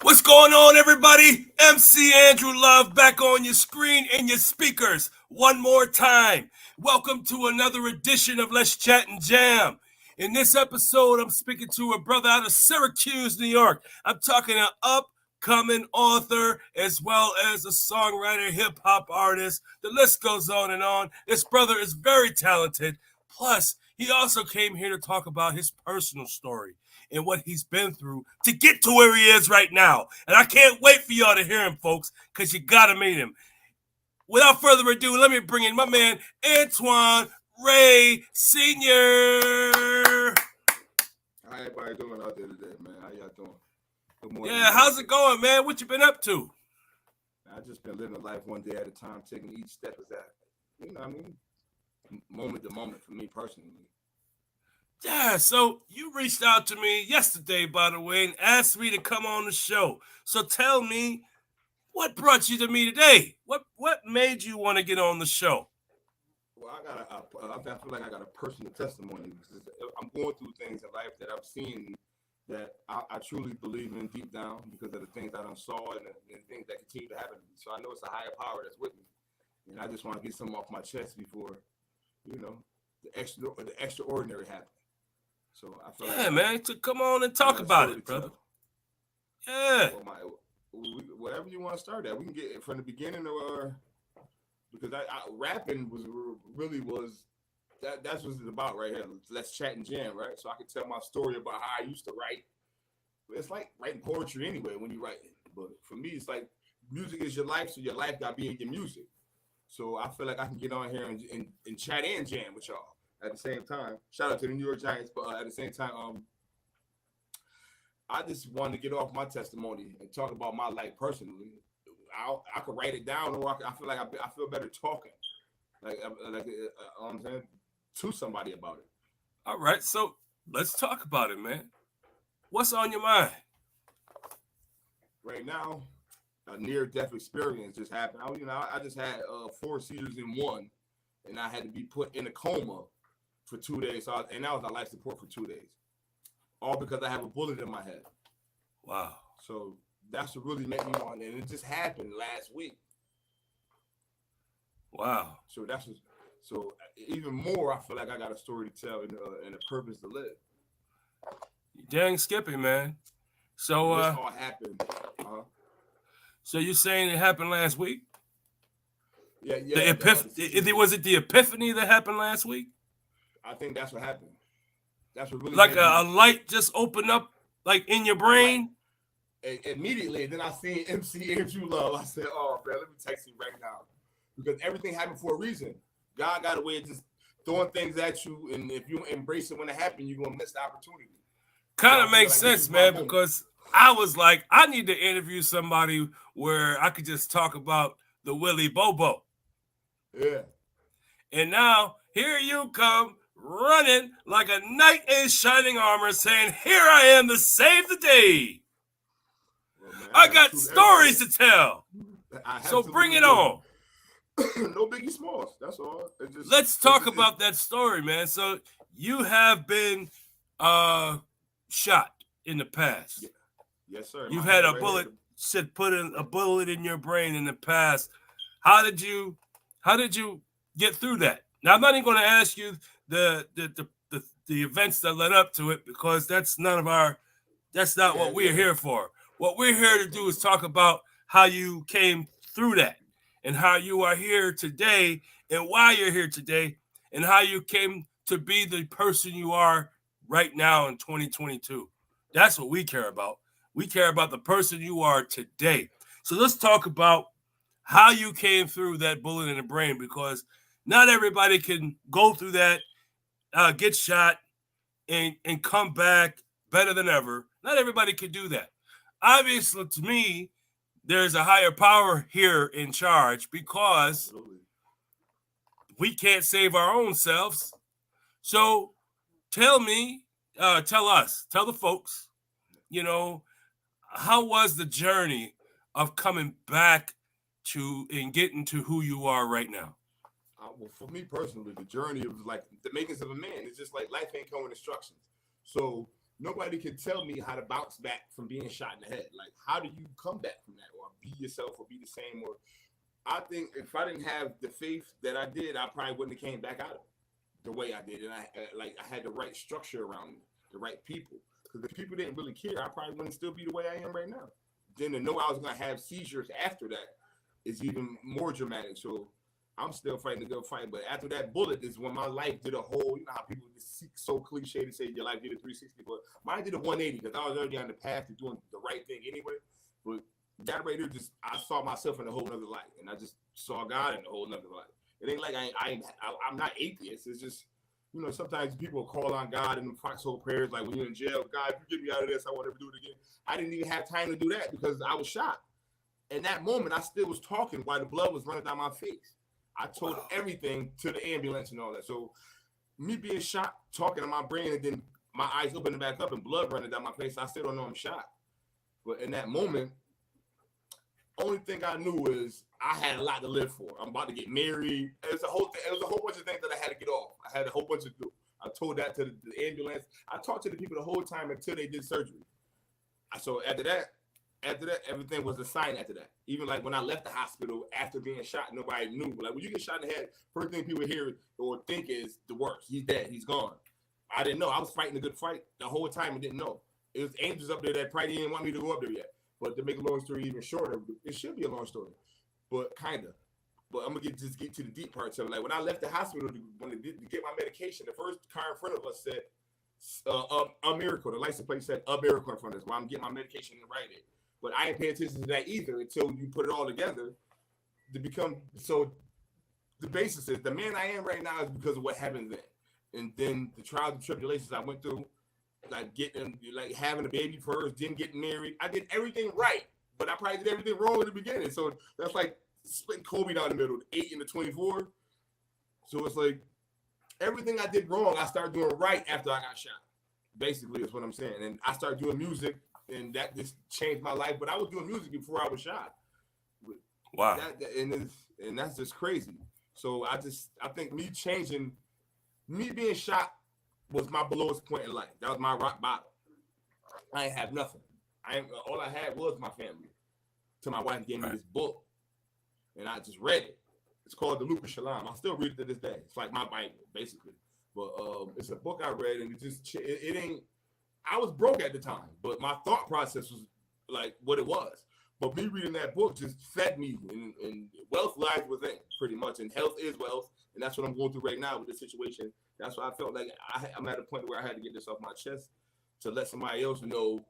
What's going on, everybody? MC Andrew Love back on your screen and your speakers one more time. Welcome to another edition of Let's Chat and Jam. In this episode, I'm speaking to a brother out of Syracuse, New York. I'm talking an upcoming author as well as a songwriter, hip-hop artist. The list goes on and on. This brother is very talented. Plus, he also came here to talk about his personal story and what he's been through to get to where he is right now. And I can't wait for y'all to hear him, folks, because you got to meet him. Without further ado, let me bring in my man, Antoine Ray Sr. How everybody doing out there today, man? How y'all doing? Good morning. Yeah, how's it going, man? What you been up to? I've just been living life one day at a time, taking each step as that, moment to moment for me personally. Yeah, so you reached out to me yesterday, by the way, and asked me to come on the show. So tell me, what brought you to me today? What made you want to get on the show? Well, I feel like I got a personal testimony because I'm going through things in life that I've seen that I truly believe in deep down because of the things that I saw and the things that continue to happen to me. So I know it's a higher power that's with me, and I just want to get something off my chest before, the extraordinary happens. So I feel man, to come on and talk about it, brother. Yeah. Whatever you want to start at, we can get it from the beginning or because rapping was that's what it's about right here. Let's chat and jam, right? So I can tell my story about how I used to write. It's like writing poetry anyway when you write it. But for me, it's like music is your life, so your life got to be in your music. So I feel like I can get on here and chat and jam with y'all at the same time. Shout out to the New York Giants, but at the same time, I just wanted to get off my testimony and talk about my life personally. I could write it down, or I feel like I feel better talking, I'm saying, to somebody about it. All right, so let's talk about it, man. What's on your mind? Right now, a near-death experience just happened. I just had 4 seizures in one, and I had to be put in a coma for 2 days. And I was on life support for 2 days, all because I have a bullet in my head. Wow. So that's what really made me want it, and it just happened last week. Wow. So even more, I feel like I got a story to tell and a purpose to live. You dang skippy, man. So this all happened. So you're saying it happened last week? Yeah. Was it the epiphany that happened last week? I think that's what happened. That's what really like a light just opened up like in your brain. Immediately, then I seen MC Andrew Love. I said, "Oh man, let me text you right now," because everything happened for a reason. God got a way of just throwing things at you, and if you embrace it when it happens, you're gonna miss the opportunity. Kind of makes sense, man, because I was like, I need to interview somebody where I could just talk about the Willy Bobo. Yeah. And now here you come running like a knight in shining armor saying, here I am to save the day. Well, man, I got stories to tell. So bring it on. No Biggie Smalls. That's all. Let's talk about that story, man. So you have been shot in the past. Yeah. Yes, sir. You've had a bullet put in a bullet in your brain in the past. How did you get through that? Now I'm not even going to ask you the events that led up to it because that's not what we're here for. What we're here to do is talk about how you came through that and how you are here today and why you're here today and how you came to be the person you are right now in 2022. That's what we care about. We care about the person you are today. So let's talk about how you came through that bullet in the brain, because not everybody can go through that, get shot, and come back better than ever. Not everybody can do that. Obviously, to me, there's a higher power here in charge because we can't save our own selves. So tell the folks, how was the journey of coming back to and getting to who you are right now? Well, for me personally, the journey of like the makings of a man. It's just like life ain't coming instructions. So nobody can tell me how to bounce back from being shot in the head. Like, how do you come back from that, or be yourself, or be the same? Or I think if I didn't have the faith that I did, I probably wouldn't have came back out of it the way I did. And I had the right structure around me, the right people. Because if people didn't really care, I probably wouldn't still be the way I am right now. Then to know I was going to have seizures after that is even more dramatic. So I'm still fighting a good fight. But after that bullet is when my life did a whole, you know how people so cliche to say your life did a 360, but mine did a 180 because I was already on the path to doing the right thing anyway. But that right there, I saw myself in a whole nother light, and I just saw God in a whole nother light. It ain't like I'm not atheist. It's just, you know, sometimes people call on God and foxhole prayers, like when you're in jail, God, if you get me out of this, I won't ever do it again. I didn't even have time to do that because I was shot. In that moment, I still was talking while the blood was running down my face. I told everything to the ambulance and all that. So me being shot, talking to my brain, and then my eyes opening back up and blood running down my face, I still don't know I'm shot. But in that moment, only thing I knew is I had a lot to live for. I'm about to get married. It was a whole bunch of things that I had to get off. I had a whole bunch to do. I told that to the ambulance. I talked to the people the whole time until they did surgery. So after that, everything was a sign after that. Even like when I left the hospital after being shot, nobody knew. Like when you get shot in the head, first thing people hear or think is the worst. He's dead. He's gone. I didn't know. I was fighting a good fight the whole time and didn't know. It was angels up there that probably didn't want me to go up there yet. But to make a long story even shorter, it should be a long story, but kind of. But I'm gonna get to the deep parts of it. Like when I left the hospital to get my medication, the first car in front of us said a miracle. The license plate said a miracle in front of us while I'm getting my medication and write it. But I didn't pay attention to that either until you put it all together to become. So the basis is the man I am right now is because of what happened then, and then the trials and tribulations I went through. Like having a baby first, then getting married. I did everything right, but I probably did everything wrong in the beginning. So that's like splitting Kobe down the middle, the 8 and the 24. So it's like everything I did wrong, I started doing right after I got shot. Basically, is what I'm saying. And I started doing music, and that just changed my life. But I was doing music before I was shot. Wow. And that's just crazy. So I think me being shot was my lowest point in life. That was my rock bottom. I ain't have nothing. All I had was my family. Till my wife gave me this book, and I just read it. It's called The Luka Shalom. I still read it to this day. It's like my Bible, basically. But it's a book I read, and it ain't. I was broke at the time, but my thought process was like what it was. But me reading that book just fed me, and wealth lies within, pretty much, and health is wealth, and that's what I'm going through right now with this situation. That's why I felt like I'm at a point where I had to get this off my chest to let somebody else know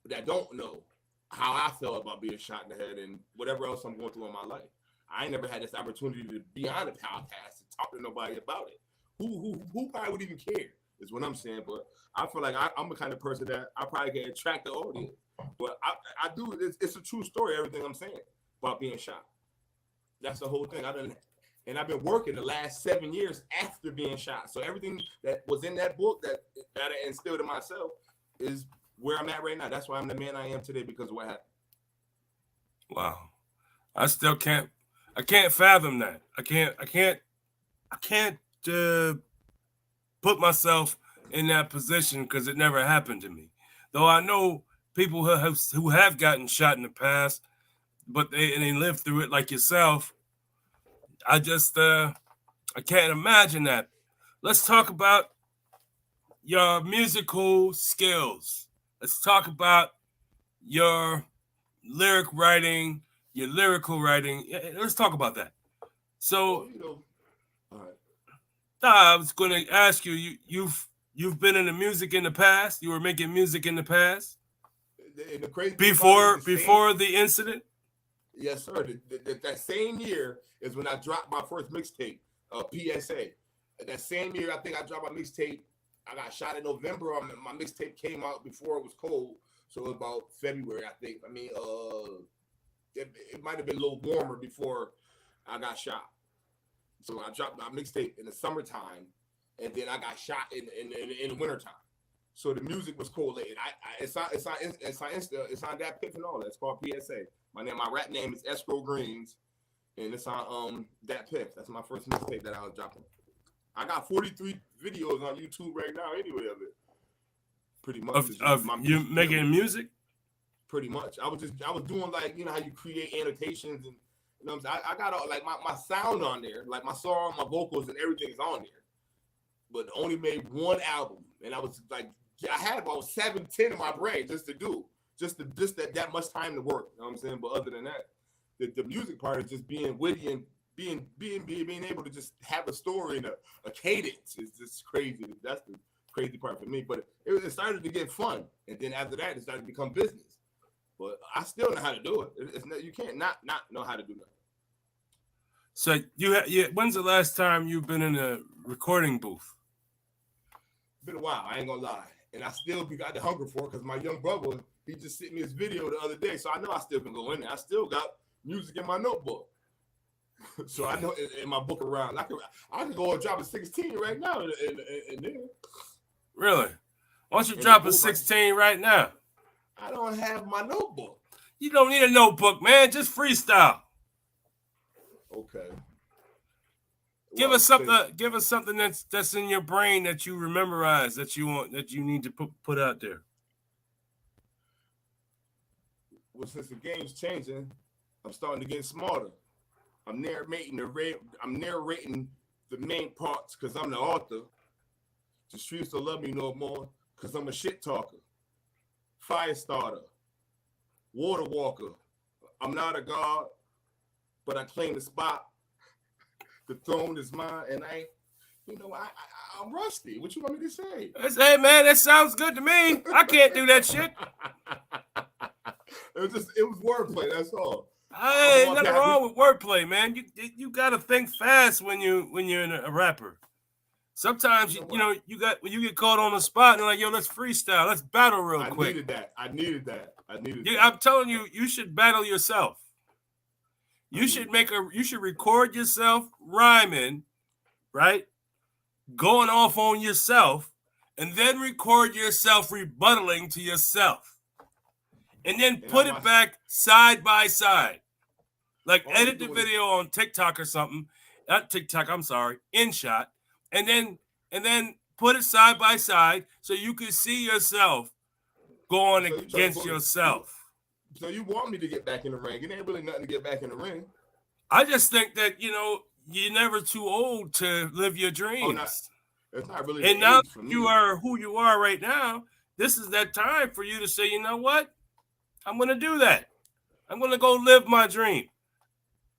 that don't know how I felt about being shot in the head and whatever else I'm going through in my life. I ain't never had this opportunity to be on a podcast and talk to nobody about it. Who probably would even care is what I'm saying. But I feel like I'm the kind of person that I probably can attract the audience. But I do. It's a true story. Everything I'm saying about being shot. That's the whole thing. And I've been working the last 7 years after being shot. So everything that was in that book that I instilled in myself is where I'm at right now. That's why I'm the man I am today because of what happened. Wow. I still can't fathom that. I can't put myself in that position because it never happened to me. Though I know people who have gotten shot in the past, but they lived through it like yourself. I just I can't imagine that. Let's talk about your musical skills. Let's talk about your lyric writing, your lyrical writing. Let's talk about that. So, all right. I was going to ask you. You've been in the music in the past. You were making music in the past. The crazy before the incident. Yes, sir. That same year is when I dropped my first mixtape, PSA. That same year, I think I dropped my mixtape. I got shot in November. My mixtape came out before it was cold, so it was about February, I think. I mean, it might have been a little warmer before I got shot. So I dropped my mixtape in the summertime, and then I got shot in the wintertime. So the music was collated. It's on that piff and all that. It's called PSA. My rap name is Escrow Greens, and it's on that piff. That's my first mixtape that I was dropping. I got 43 videos on YouTube right now anyway of it. pretty much. Of you making music? Pretty much. I was doing like, you know how you create annotations and you know what I'm saying? I got all like my sound on there, like my song, my vocals and everything is on there. But only made one album. And I was like, I had about 7, 10 in my brain just to do. Just that much time to work. You know what I'm saying? But other than that, the music part is just being witty and being able to just have a story and a cadence is just crazy. That's the crazy part for me. But it started to get fun. And then after that, it started to become business. But I still know how to do it. You can't not know how to do that. So when's the last time you've been in a recording booth? Been a while, I ain't gonna lie. And I still got the hunger for it because my young brother, he just sent me his video the other day. So I know I still can go in there. I still got music in my notebook. So I know in my book around, I can go and drop a 16 right now and then. Really? Why don't you drop a 16 right now? I don't have my notebook. You don't need a notebook, man. Just freestyle. Okay. Give us something that's in your brain that you memorize that you need to put out there. Well, since the game's changing, I'm starting to get smarter. I'm narrating the main parts because I'm the author. The streets don't love me no more because I'm a shit talker, fire starter, water walker. I'm not a god, but I claim the spot. The throne is mine, and I'm rusty. What you want me to say? Hey, man, that sounds good to me. I can't do that shit. It was wordplay. That's all. Hey, nothing wrong with wordplay, man. You got to think fast when you're a rapper. Sometimes when you get caught on the spot and you're like, yo, let's freestyle, let's battle real quick. I needed that. I'm telling you, you should battle yourself. You should record yourself rhyming, right? Going off on yourself, and then record yourself rebuttaling to yourself. And then put it back side by side. Like edit the video on TikTok or something. Not TikTok, I'm sorry, InShot. And then put it side by side so you can see yourself going against yourself. So you want me to get back in the ring? It ain't really nothing to get back in the ring. I just think that, you're never too old to live your dreams. It's not really. And now you are who you are right now. This is that time for you to say, you know what? I'm going to do that. I'm going to go live my dream.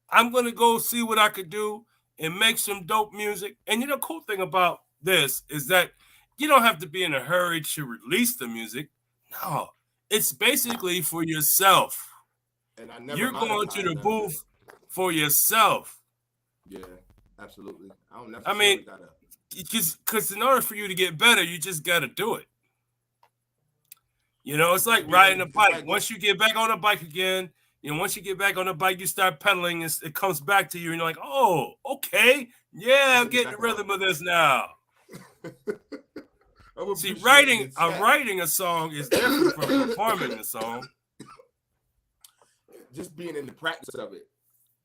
I'm going to go see what I could do and make some dope music. And the cool thing about this is that you don't have to be in a hurry to release the music. No, it's basically for yourself. And you're going to the booth for yourself. Yeah, absolutely. I don't necessarily gotta. Because in order for you to get better, you just got to do it. It's like riding a bike. Once you get back on a bike again, once you get back on the bike, you start pedaling, it comes back to you, and you're like, oh, okay, yeah, I'm getting the rhythm of this now. See, writing a song is different from performing a song. Just being in the practice of it,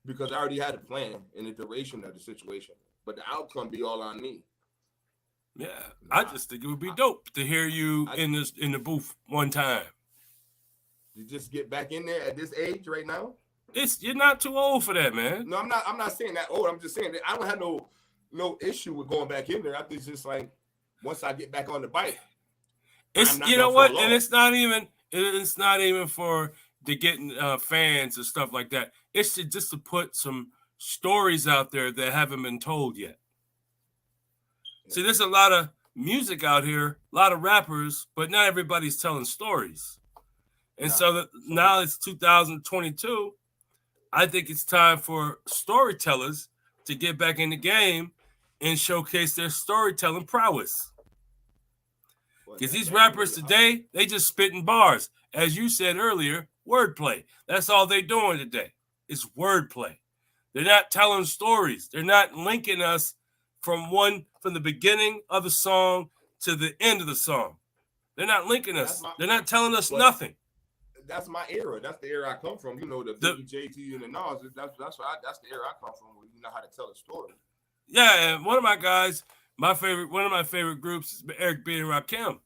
because I already had a plan in the duration of the situation, but the outcome be all on me. Yeah, I just think it would be dope to hear you in the booth one time. You just get back in there at this age right now? You're not too old for that, man. No, I'm not saying that old. I'm just saying that I don't have no issue with going back in there. I think it's just like once I get back on the bike. It's and it's not even for the getting fans and stuff like that. It's just to put some stories out there that haven't been told yet. See, there's a lot of music out here, a lot of rappers, but not everybody's telling stories. And now it's 2022. I think it's time for storytellers to get back in the game and showcase their storytelling prowess. Because these rappers today, they just spitting bars. As you said earlier, wordplay. That's all they're doing today. It's wordplay. They're not telling stories. They're not linking us from the beginning of the song to the end of the song. They're not linking us. They're not telling us nothing. That's my era. That's the era I come from. The Biggie, JT, and the Nas. That's the era I come from. Where you know how to tell a story. Yeah, and one of my guys, one of my favorite groups is Eric B. and Rakim.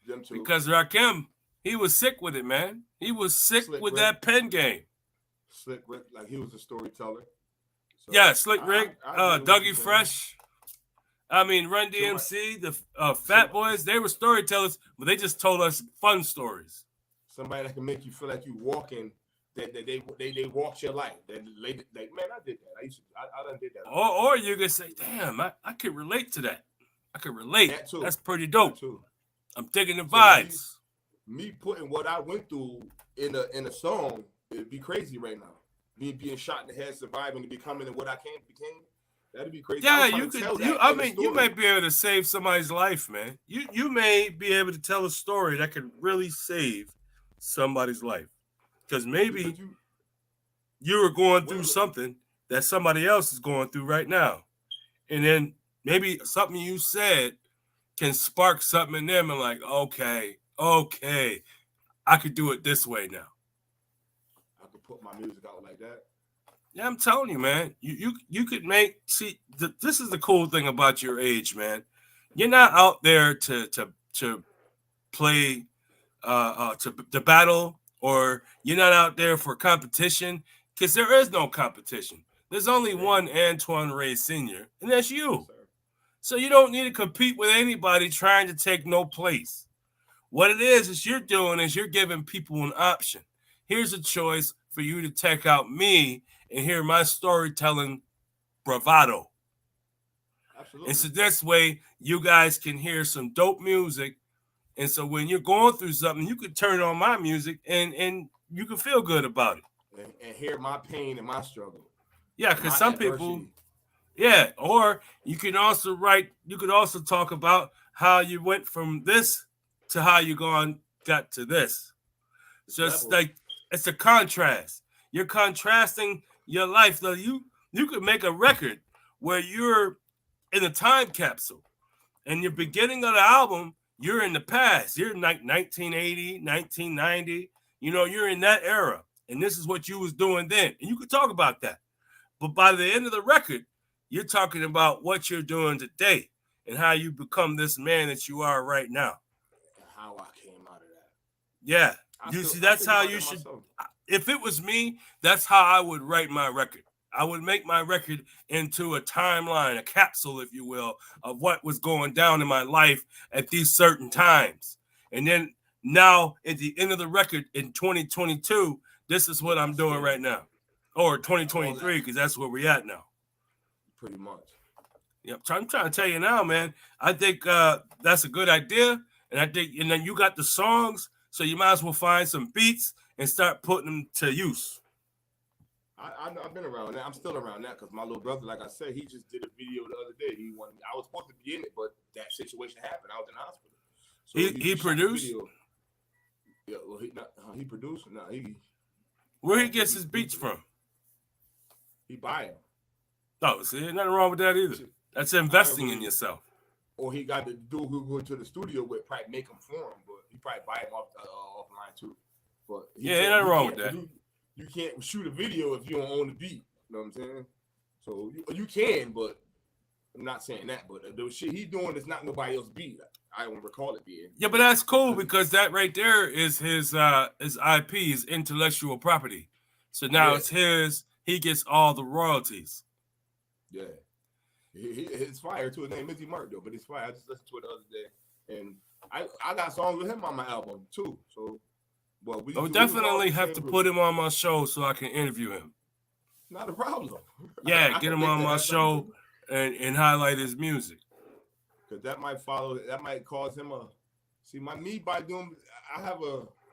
Them two. Because Rakim, he was sick with it, man. He was sick Slick with Rick. that pen game. Slick Rick, like he was a storyteller. So Yeah, Slick Rick, I agree with what Dougie you're saying. Fresh. I mean, Run DMC, the Fat Boys, they were storytellers, but they just told us fun stories. Somebody that can make you feel like you walking, that they walked your life. Like, man, I did that. I done did that. Or you could say, damn, I could relate to that. I could relate. That too. That's pretty dope. That too. I'm digging the So vibes. me putting what I went through in a song, it'd be crazy right now. Me being shot in the head, surviving, and becoming what I became. That'd be crazy. Yeah, you could. You might be able to save somebody's life, man. You may be able to tell a story that could really save somebody's life, because maybe you were going through something that somebody else is going through right now, and then maybe something you said can spark something in them, and like, okay, I could do it this way now. I could put my music out like that. Yeah, I'm telling you, man. You could make this is the cool thing about your age, man. You're not out there to play to battle, or you're not out there for competition, because there is no competition. There's only one Antoine Ray Sr., and that's you. So you don't need to compete with anybody trying to take no place. What it is you're doing is you're giving people an option. Here's a choice for you to check out me and hear my storytelling bravado. Absolutely. And so this way you guys can hear some dope music. And so when you're going through something, you can turn on my music and you can feel good about it. And hear my pain and my struggle. Yeah, because some people, yeah, or you can also talk about how you went from this to how you got to this. So it's like, it's a contrast. You're contrasting your life. So you could make a record where you're in a time capsule, and your beginning of the album, you're in the past. You're in like 1980, 1990. You're in that era, and this is what you was doing then. And you could talk about that. But by the end of the record, you're talking about what you're doing today and how you become this man that you are right now. And how I came out of that. Yeah. That's how you should. If it was me, that's how I would write my record. I would make my record into a timeline, a capsule, if you will, of what was going down in my life at these certain times. And then now at the end of the record in 2022, this is what I'm doing right now. Or 2023, because that's where we're at now. Pretty much. Yep. I'm trying to tell you now, man. I think that's a good idea. And then you got the songs, so you might as well find some beats and start putting them to use. I've been around that. I'm still around that because my little brother, like I said, he just did a video the other day. I was supposed to be in it, but that situation happened. I was in the hospital. So he produced? Yeah, well, he produced. No, where he gets his beats from? He buy them. Oh, see, nothing wrong with that either. That's investing in yourself. Or he got the dude who go to the studio with probably make them for him, but he probably buy them offline too. But yeah, nothing wrong with that. You can't shoot a video if you don't own the beat. You know what I'm saying? So you can, but I'm not saying that. But the shit he doing is not nobody else's beat. I don't recall it being. Yeah, but that's cool because that right there is his IP, his intellectual property. So now it's his. He gets all the royalties. Yeah. It's fire too. His name is Mark though, but it's fire. I just listened to it the other day, and I got songs with him on my album too. So, well, we definitely have to put him on my show so I can interview him. Not a problem. Yeah, get him on my show and highlight his music. Because that might cause him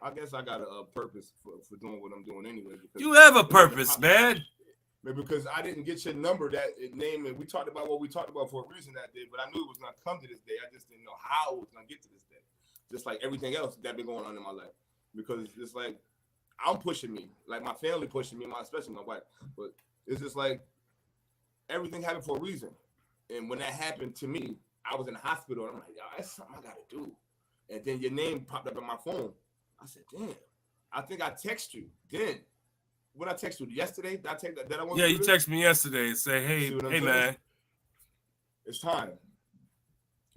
I guess I got a purpose for doing what I'm doing anyway. You have a purpose, man. Because I didn't get your number, that name, and we talked about what we talked about for a reason that day, but I knew it was going to come to this day. I just didn't know how it was going to get to this day. Just like everything else that been going on in my life. Because it's like, I'm pushing me. Like my family pushing me, especially my wife. But it's just like, everything happened for a reason. And when that happened to me, I was in the hospital, and I'm like, yo, that's something I got to do. And then your name popped up on my phone. I said, damn, I think I text you then. When I text you yesterday, did I take that? Yeah, you text me yesterday and say, hey, man. It's time.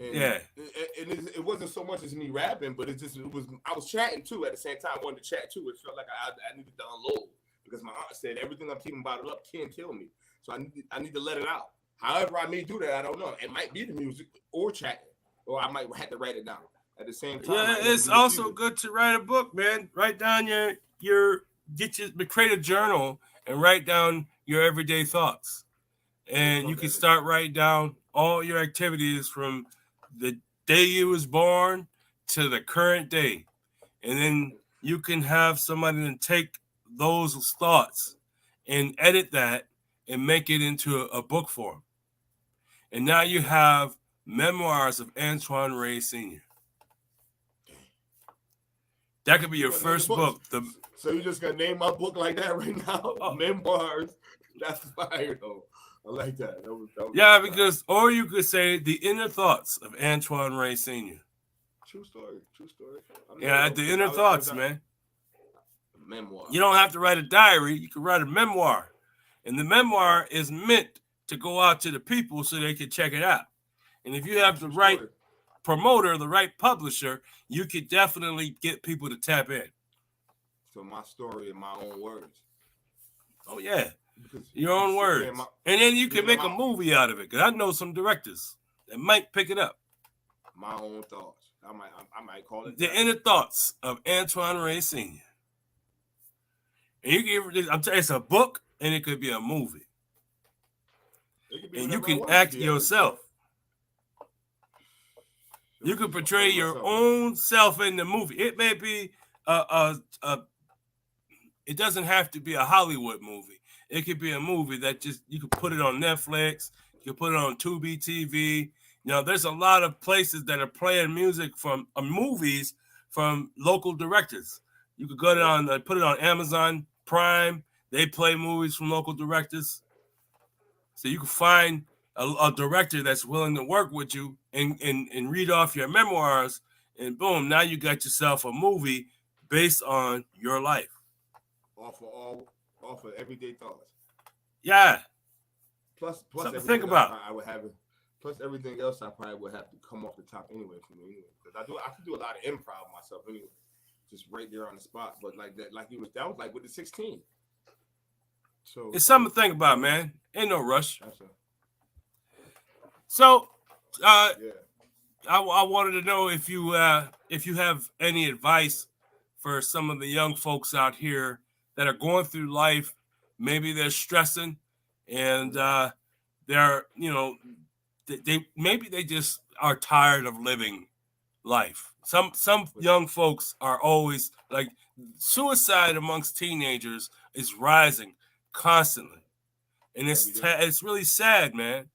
And it wasn't so much as me rapping, but I was chatting too at the same time. I wanted to chat too. It felt like I needed to unload because my aunt said everything I'm keeping bottled up can kill me. So I need to let it out. However I may do that, I don't know. It might be the music or chatting, or I might have to write it down at the same time. Yeah, it's also good to write a book, man. Write down create a journal and write down your everyday thoughts. And you can start writing down all your activities from the day you was born to the current day. And then you can have somebody to take those thoughts and edit that and make it into a book form. And now you have Memoirs of Antoine Ray Sr. That could be your first book. So you just gonna name my book like that right now? Oh. Memoirs. That's fire though. I like that. That was because, or you could say The Inner Thoughts of Antoine Ray Sr. True story. The inner thoughts, man. Memoir. You don't have to write a diary. You can write a memoir. And the memoir is meant to go out to the people so they can check it out. And if you have the right promoter, the right publisher, you could definitely get people to tap in. So my story in my own words. Oh, yeah. Your own words. And then you can make a movie out of it. Because I know some directors that might pick it up. My own thoughts. I might call it The Inner Thoughts of Antoine Ray Sr. And you can, it's a book and it could be a movie. And you can act yourself. You can portray your own self in the movie. It may be it doesn't have to be a Hollywood movie. It could be a movie that you could put it on Netflix. You can put it on Tubi TV. You know, there's a lot of places that are playing music from movies from local directors. You could go down, put it on Amazon Prime. They play movies from local directors. So you can find a director that's willing to work with you and read off your memoirs, and boom, now you got yourself a movie based on your life. Off of everyday thoughts. Yeah. Plus something to think about. I would have it. Plus everything else, I probably would have to come off the top anyway for me. Because I can do a lot of improv myself anyway, just right there on the spot. But that was like with the 16. So it's something to think about, man. Ain't no rush. So, I wanted to know if you have any advice for some of the young folks out here that are going through life. Maybe they're stressing, and they're they just are tired of living life. Some young folks are always like suicide amongst teenagers is rising constantly, and it's really sad, man.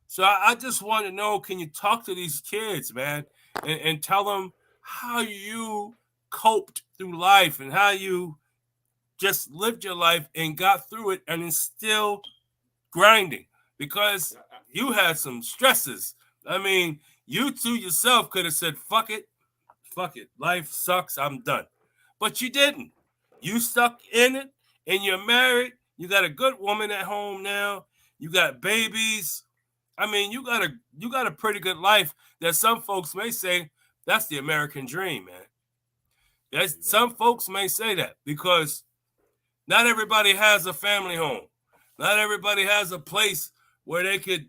So I just want to know, can you talk to these kids, man, and tell them how you coped through life and how you just lived your life and got through it and is still grinding because you had some stresses. I mean, you too yourself could have said, fuck it, life sucks, I'm done. But you didn't. You stuck in it and you're married. You got a good woman at home now. You got babies. I mean, you got a pretty good life that some folks may say that's the American dream, man. Some folks may say that because not everybody has a family home. Not everybody has a place where they could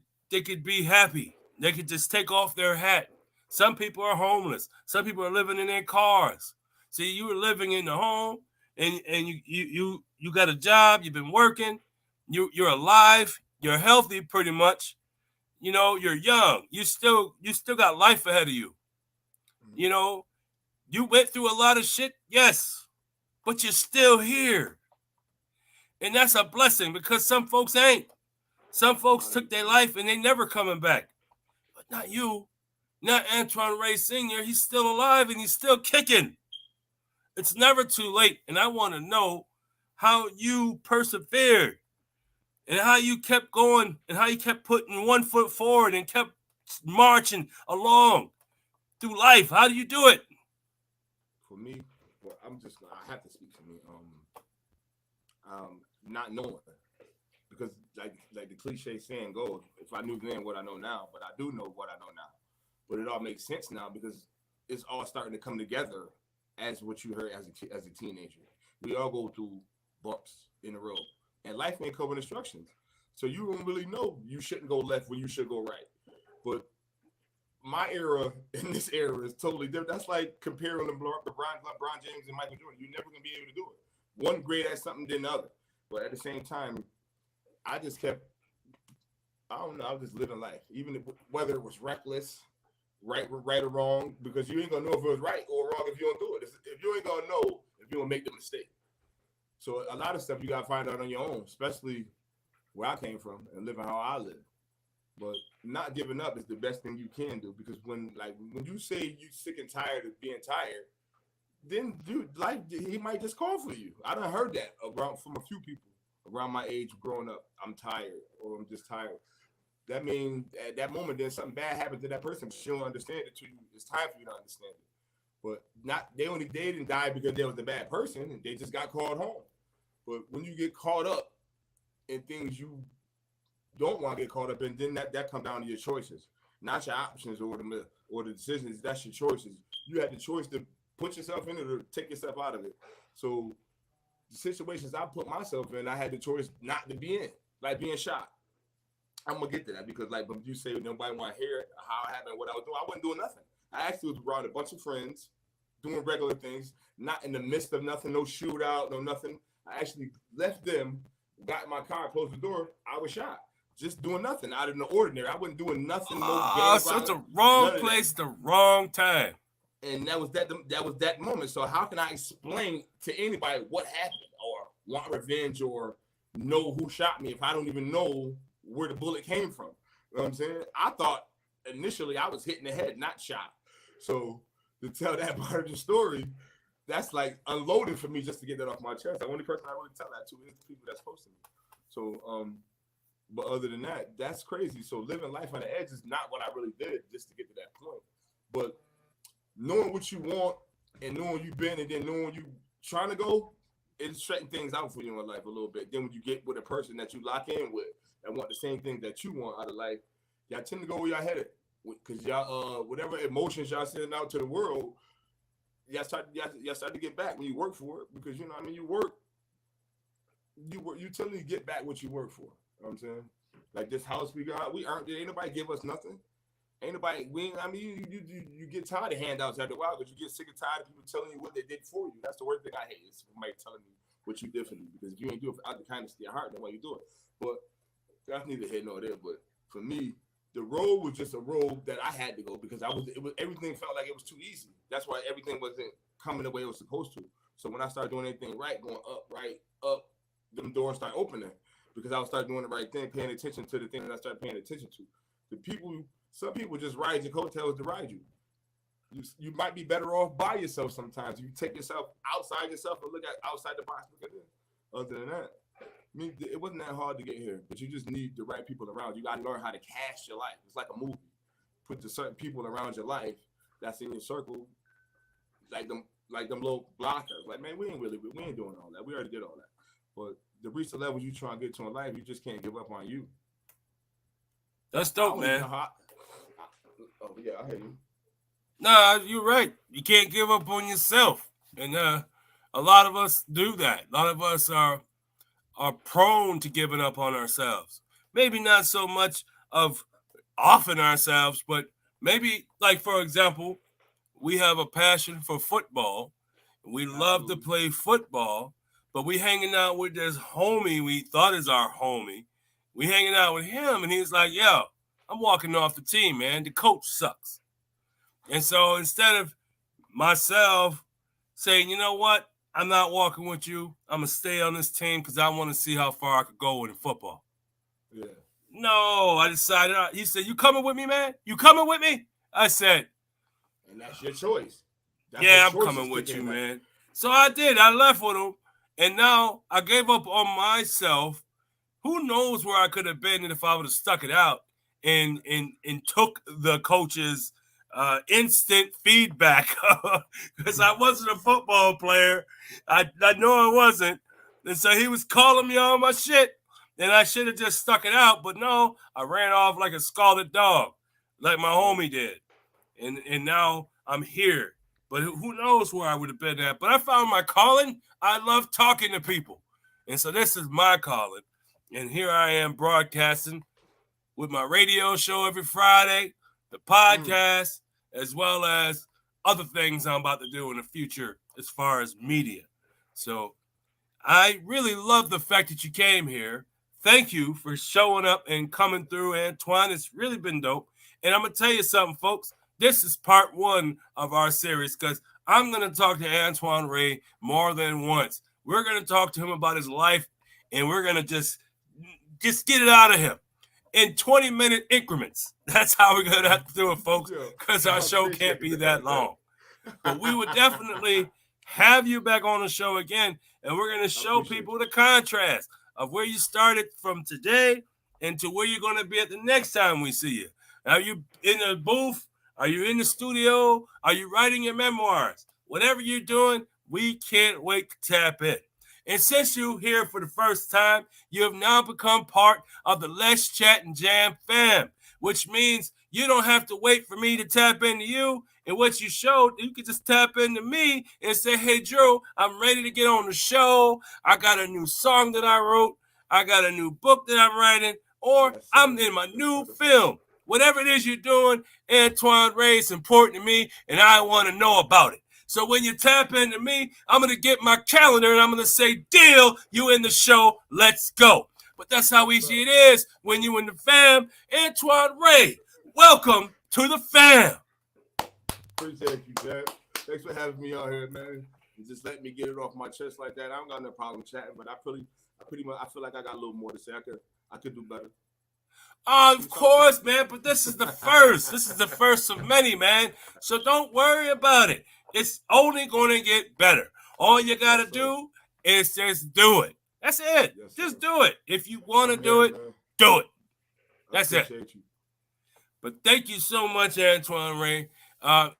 be happy. They could just take off their hat. Some people are homeless. Some people are living in their cars. See, you were living in the home and you got a job, you've been working, you're alive, you're healthy pretty much. You know, you're young. You still got life ahead of you. You know, you went through a lot of shit, yes, but you're still here. And that's a blessing because some folks ain't. Some folks took their life and they never coming back. But not you. Not Antoine Ray Sr. He's still alive and he's still kicking. It's never too late. And I want to know how you persevered. And how you kept going and how you kept putting one foot forward and kept marching along through life. How do you do it? For me, I have to speak for me. Not knowing. Because like the cliche saying goes, if I knew then what I know now, but I do know what I know now. but it all makes sense now because it's all starting to come together as what you heard as a teenager. We all go through bumps in the road, and life ain't covered instructions, so you don't really know you shouldn't go left when you should go right. But my era and this era is totally different. That's like comparing LeBron James and Michael Jordan. You're never gonna be able to do it. One great at something than the other, but at the same time, I just kept. I don't know. I was just living life, even whether it was reckless, right or wrong, because you ain't gonna know if it was right or wrong if you don't do it. If you ain't gonna know if you don't make the mistake. So a lot of stuff you gotta find out on your own, especially where I came from and living how I live. But not giving up is the best thing you can do, because when you say you sick and tired of being tired, then dude, life he might just call for you. I done heard that from a few people around my age growing up. I'm tired, or I'm just tired. That means at that moment, then something bad happens to that person. She don't understand it to you. It's time for you to understand it. But they didn't die because they was a bad person, and they just got called home. But when you get caught up in things you don't want to get caught up in, then that comes down to your choices, not your options or the decisions. That's your choices. You had the choice to put yourself in it or take yourself out of it. So the situations I put myself in, I had the choice not to be in, like being shot. I'm gonna get to that because, like, when you say nobody want to hear it, how it happened, what I was doing, I wasn't doing nothing. I actually was around a bunch of friends, doing regular things, not in the midst of nothing, no shootout, no nothing. I actually left them, got in my car, closed the door. I was shot, just doing nothing out of the ordinary. I wasn't doing nothing. No so it's the wrong place, the wrong time. And that was that moment. So how can I explain to anybody what happened, or want revenge, or know who shot me if I don't even know where the bullet came from? You know what I'm saying? I thought initially I was hit in the head, not shot. So to tell that part of the story, that's like unloading for me just to get that off my chest. The only person I really tell that to is the people that's close to me. So, but other than that, that's crazy. So living life on the edge is not what I really did just to get to that point. But knowing what you want and knowing you've been and then knowing you trying to go, it straighten things out for you in life a little bit. Then when you get with a person that you lock in with and want the same thing that you want out of life, y'all tend to go where y'all headed. Because y'all, whatever emotions y'all sending out to the world, y'all start to get back when you work for it. Because, you know what I mean, you tend to get back what you work for. You know what I'm saying? Like this house we got, we earned it. Ain't nobody give us nothing. Ain't nobody, you get tired of handouts after a while, because you get sick and tired of people telling you what they did for you. That's the worst thing I hate, is somebody telling me what you did for me. Because if you ain't do it out the kindness of your heart, then why you do it? But that's neither here nor there. But for me, the road was just a road that I had to go, because everything felt like it was too easy. That's why everything wasn't coming the way it was supposed to. So when I started doing anything right, going up, right, up, them doors start opening, because I would start doing the right thing, paying attention to the thing that I started paying attention to. Some people just ride your coattails to ride you. You might be better off by yourself sometimes. You take yourself outside yourself and look at outside the box. Look at it. Other than that, I mean, it wasn't that hard to get here, but you just need the right people around. You got to learn how to cast your life. It's like a movie. Put the certain people around your life that's in your circle, like them little blockers. Like, man, we ain't doing all that. We already did all that. But to reach the level you trying to get to in life, you just can't give up on you. That's dope, man. Oh yeah, I hear you. Nah, you're right. You can't give up on yourself, and a lot of us do that. A lot of us are prone to giving up on ourselves. Maybe not so much of offing ourselves, but maybe, like, for example, we have a passion for football. We love to play football, but we hanging out with this homie we thought is our homie. We hanging out with him, and he's like, yo, I'm walking off the team, man. The coach sucks. And so instead of myself saying, you know what, I'm not walking with you, I'm going to stay on this team because I want to see how far I could go in football. Yeah. No, I decided. He said, you coming with me, man? You coming with me? I said. And that's your choice. Yeah, I'm coming with you, man. So I did. I left with him. And now I gave up on myself. Who knows where I could have been if I would have stuck it out and took the coach's instant feedback, because I wasn't a football player. I know I wasn't. And so he was calling me on my shit, and I should have just stuck it out. But no, I ran off like a scalded dog, like my homie did. and now I'm here. But who knows where I would have been at? But I found my calling. I love talking to people, and so this is my calling. And here I am broadcasting with my radio show every Friday, the podcast, as well as other things I'm about to do in the future as far as media. So I really love the fact that you came here. Thank you for showing up and coming through, Antoine. It's really been dope. And I'm going to tell you something, folks. This is part 1 of our series because I'm going to talk to Antoine Ray more than once. We're going to talk to him about his life, and we're going to just get it out of him in 20-minute increments. That's how we're going to have to do it, folks, because our show can't be that long. But we would definitely have you back on the show again, and we're going to show people the contrast of where you started from today and to where you're going to be at the next time we see you. Are you in the booth? Are you in the studio? Are you writing your memoirs? Whatever you're doing, we can't wait to tap in. And since you're here for the first time, you have now become part of the Let's Chat and Jam fam, which means you don't have to wait for me to tap into you. And what you showed, you can just tap into me and say, hey, Drew, I'm ready to get on the show. I got a new song that I wrote. I got a new book that I'm writing, or I'm in my new film. Whatever it is you're doing, Antoine Ray is important to me, and I want to know about it. So when you tap into me, I'm going to get my calendar, and I'm going to say, deal, you in the show, let's go. But that's how easy it is when you in the fam. Antoine Ray, welcome to the fam. Appreciate you, Jack. Thanks for having me on here, man. And just let me get it off my chest like that. I don't got no problem chatting, but I pretty much feel like I got a little more to say. I could do better. Of course, man, but this is the first. This is the first of many, man. So don't worry about it. It's only going to get better. All you got to do is just do it. That's it. Just do it. If you want to do it, do it. That's it. But thank you so much, Antoine Ray.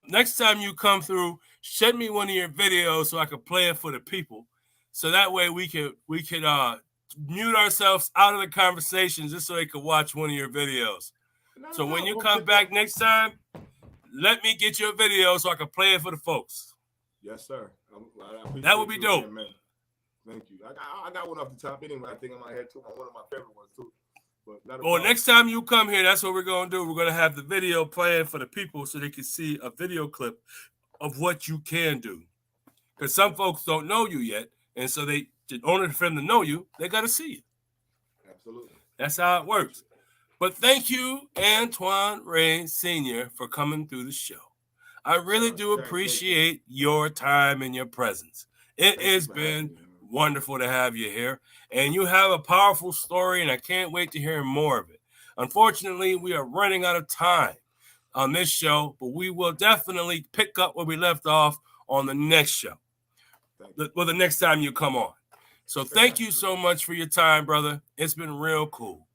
Next time you come through, send me one of your videos so I can play it for the people. So that way we could mute ourselves out of the conversations just so they could watch one of your videos. So when you come back next time, let me get your video so I can play it for the folks. Yes, sir. That would be dope. Man. Thank you. I got one off the top anyway. I think in my head too. One of my favorite ones too. Well, next time you come here, that's what we're going to do. We're going to have the video playing for the people so they can see a video clip of what you can do. Because some folks don't know you yet, and so in order for them to know you, they got to see you. Absolutely. That's how it works. But thank you, Antoine Ray Sr., for coming through the show. I really do appreciate your time and your presence. It has been wonderful to have you here. And you have a powerful story, and I can't wait to hear more of it. Unfortunately, we are running out of time on this show, but we will definitely pick up where we left off on the next show. Well, the next time you come on. So thank you so much for your time, brother. It's been real cool.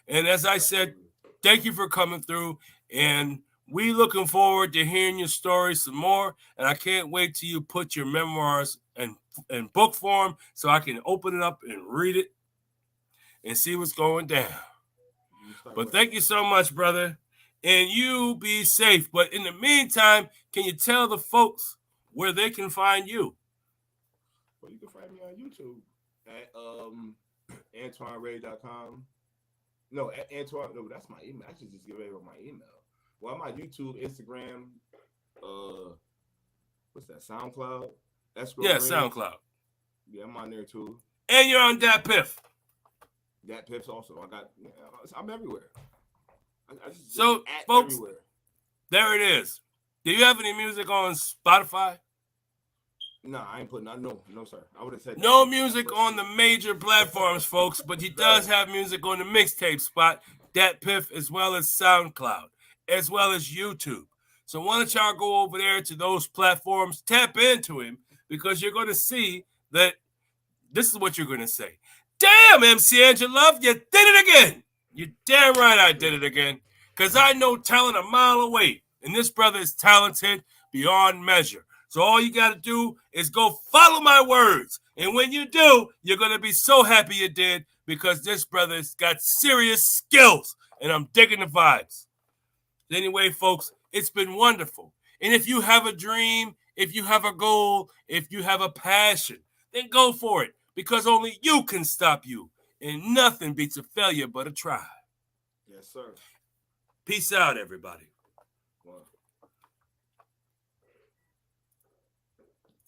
And as I said, thank you for coming through. And we looking forward to hearing your story some more. And I can't wait till you put your memoirs in book form so I can open it up and read it and see what's going down. But thank you so much, brother. And you be safe. But in the meantime, can you tell the folks where they can find you? Well, you can find me on YouTube at AntoineRay.com. No, Antoine. No, that's my email. I should just give away my email. Well, I'm on YouTube, Instagram. What's that? SoundCloud. That's SoundCloud. Yeah, I'm on there too. And you're on Dat Piff. Dat Piff's also. I'm everywhere. So, folks, everywhere. There it is. Do you have any music on Spotify? No, I ain't putting no, sir. I would have said no music on the major platforms, folks, but he does have music on the mixtape spot, Dat Piff, as well as SoundCloud, as well as YouTube. So why don't y'all go over there to those platforms, tap into him, because you're going to see that this is what you're going to say. Damn, MC Angela, you did it again. You're damn right I did it again, because I know talent a mile away, and this brother is talented beyond measure. So all you got to do is go follow my words. And when you do, you're going to be so happy you did, because this brother's got serious skills, and I'm digging the vibes. Anyway, folks, It's been wonderful. And if you have a dream, if you have a goal, if you have a passion, then go for it, because only you can stop you. And nothing beats a failure but a try. Yes, sir. Peace out, everybody.